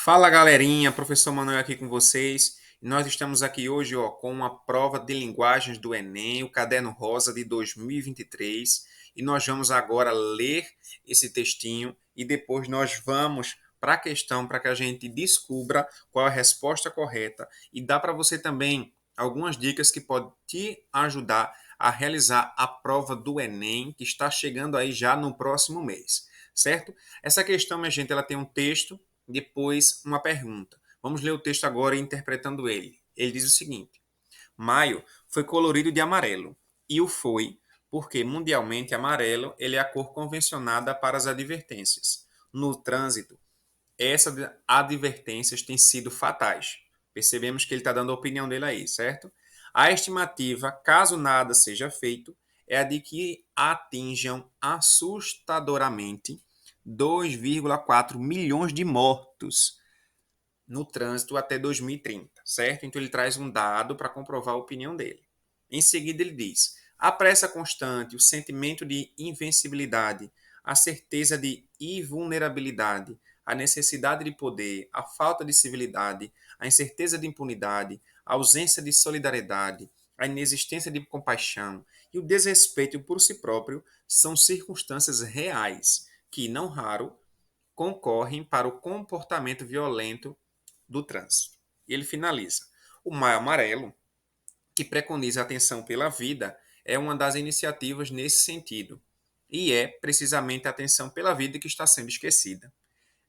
Fala galerinha, professor Manuel aqui com vocês. Nós estamos aqui hoje com uma prova de linguagens do Enem, o Caderno Rosa de 2023, e nós vamos agora ler esse textinho e depois nós vamos para a questão para que a gente descubra qual é a resposta correta e dá para você também algumas dicas que podem te ajudar a realizar a prova do Enem que está chegando aí já no próximo mês, certo? Essa questão, minha gente, ela tem um texto depois uma pergunta. Vamos ler o texto agora interpretando ele. Ele diz o seguinte: Maio foi colorido de amarelo e o foi porque mundialmente amarelo ele é a cor convencionada para as advertências. No trânsito, essas advertências têm sido fatais. Percebemos que ele está dando a opinião dele aí, certo? A estimativa, caso nada seja feito, é a de que atinjam assustadoramente 2,4 milhões de mortos no trânsito até 2030, certo? Então ele traz um dado para comprovar a opinião dele. Em seguida ele diz: a pressa constante, o sentimento de invencibilidade, a certeza de invulnerabilidade, a necessidade de poder, a falta de civilidade, a incerteza de impunidade, a ausência de solidariedade, a inexistência de compaixão e o desrespeito por si próprio são circunstâncias reais que, não raro, concorrem para o comportamento violento do trânsito. E ele finaliza: o Maio Amarelo, que preconiza a atenção pela vida, é uma das iniciativas nesse sentido. E é precisamente a atenção pela vida que está sendo esquecida.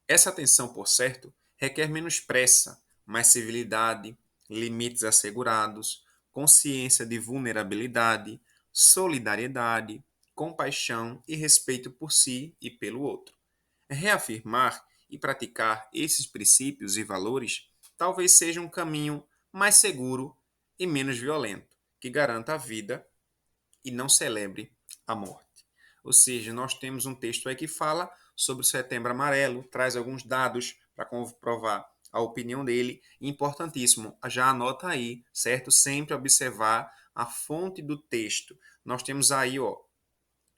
Essa atenção, por certo, requer menos pressa, mais civilidade, limites assegurados, consciência de vulnerabilidade, solidariedade, compaixão e respeito por si e pelo outro. Reafirmar e praticar esses princípios e valores talvez seja um caminho mais seguro e menos violento, que garanta a vida e não celebre a morte. Ou seja, nós temos um texto aí que fala sobre o Setembro Amarelo, traz alguns dados para comprovar a opinião dele. Importantíssimo, já anota aí, certo? Sempre observar a fonte do texto. Nós temos aí,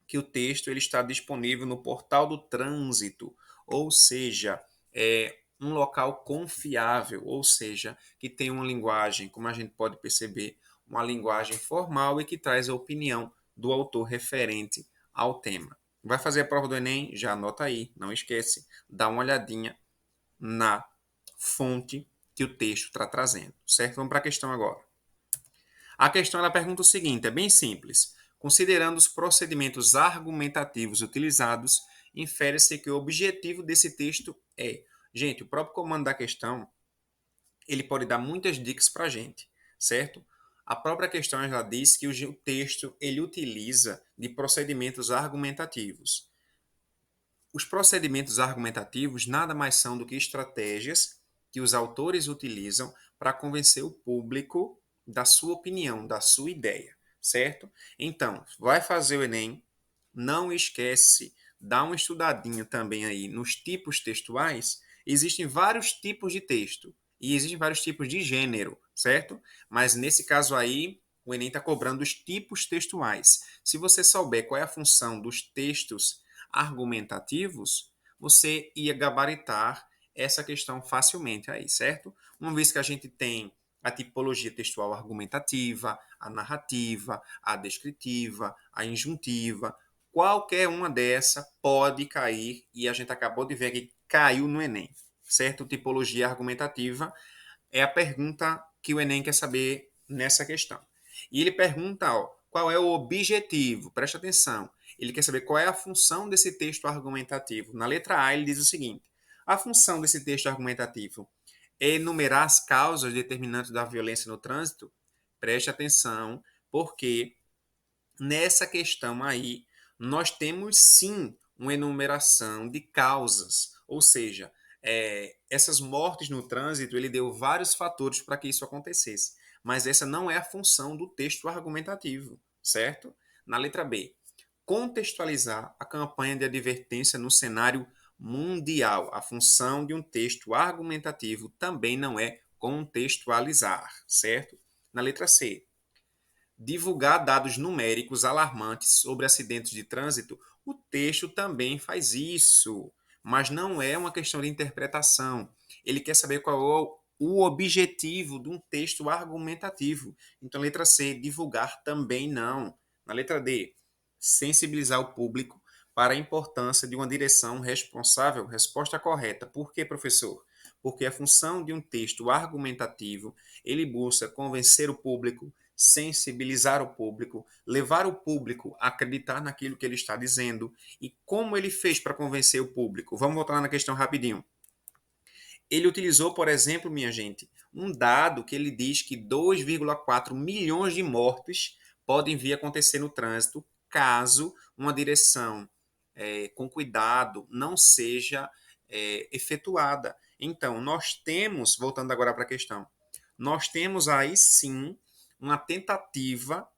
que o texto ele está disponível no portal do trânsito, ou seja, é um local confiável, ou seja, que tem uma linguagem, como a gente pode perceber, uma linguagem formal e que traz a opinião do autor referente ao tema. Vai fazer a prova do Enem? Já anota aí, não esquece, dá uma olhadinha na fonte que o texto está trazendo, certo? Vamos para a questão agora. A questão ela pergunta o seguinte, é bem simples. Considerando os procedimentos argumentativos utilizados, infere-se que o objetivo desse texto é... Gente, o próprio comando da questão, ele pode dar muitas dicas para a gente, certo? A própria questão já diz que o texto ele utiliza de procedimentos argumentativos. Os procedimentos argumentativos nada mais são do que estratégias que os autores utilizam para convencer o público da sua opinião, da sua ideia, certo? Então, vai fazer o Enem, não esquece, dá uma estudadinha também aí nos tipos textuais. Existem vários tipos de texto e existem vários tipos de gênero, certo? Mas nesse caso aí, o Enem está cobrando os tipos textuais. Se você souber qual é a função dos textos argumentativos, você ia gabaritar essa questão facilmente aí, certo? Uma vez que a gente tem a tipologia textual argumentativa, a narrativa, a descritiva, a injuntiva, qualquer uma dessa pode cair e a gente acabou de ver que caiu no Enem, certo? Tipologia argumentativa é a pergunta que o Enem quer saber nessa questão. E ele pergunta, qual é o objetivo? Presta atenção. Ele quer saber qual é a função desse texto argumentativo. Na letra A, ele diz o seguinte: a função desse texto argumentativo é enumerar as causas determinantes da violência no trânsito? Preste atenção, porque nessa questão aí, nós temos sim uma enumeração de causas, ou seja, essas mortes no trânsito, ele deu vários fatores para que isso acontecesse, mas essa não é a função do texto argumentativo, certo? Na letra B, contextualizar a campanha de advertência no cenário mundial. A função de um texto argumentativo também não é contextualizar, certo? Na letra C, divulgar dados numéricos alarmantes sobre acidentes de trânsito, o texto também faz isso, mas não é uma questão de interpretação. Ele quer saber qual é o objetivo de um texto argumentativo. Então, letra C, divulgar também não. Na letra D, sensibilizar o público para a importância de uma direção responsável. Resposta correta. Por quê, professor? Porque a função de um texto argumentativo, ele busca convencer o público, sensibilizar o público, levar o público a acreditar naquilo que ele está dizendo. E como ele fez para convencer o público? Vamos voltar lá na questão rapidinho. Ele utilizou, por exemplo, minha gente, um dado que ele diz que 2,4 milhões de mortes podem vir a acontecer no trânsito caso uma direção com cuidado não seja efetuada. Então, nós temos, voltando agora para a questão, nós temos aí sim uma tentativa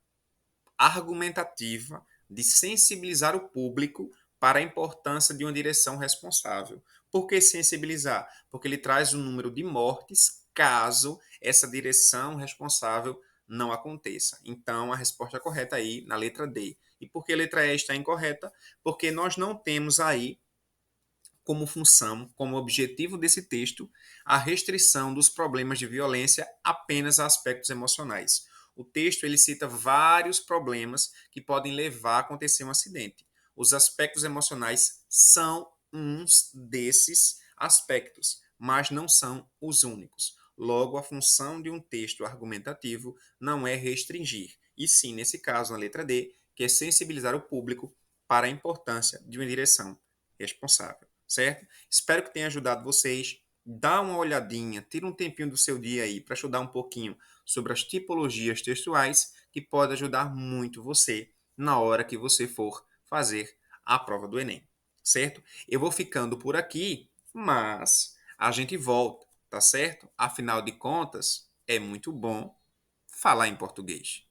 argumentativa de sensibilizar o público para a importância de uma direção responsável. Por que sensibilizar? Porque ele traz o número de mortes caso essa direção responsável não aconteça. Então, a resposta correta aí na letra D. E por que a letra E está incorreta? Porque nós não temos aí como função, como objetivo desse texto, a restrição dos problemas de violência apenas a aspectos emocionais. O texto ele cita vários problemas que podem levar a acontecer um acidente. Os aspectos emocionais são uns desses aspectos, mas não são os únicos. Logo, a função de um texto argumentativo não é restringir, e sim, nesse caso, na letra D, que é sensibilizar o público para a importância de uma direção responsável, certo? Espero que tenha ajudado vocês. Dá uma olhadinha, tira um tempinho do seu dia aí para estudar um pouquinho sobre as tipologias textuais, que pode ajudar muito você na hora que você for fazer a prova do Enem, certo? Eu vou ficando por aqui, mas a gente volta, tá certo? Afinal de contas, é muito bom falar em português.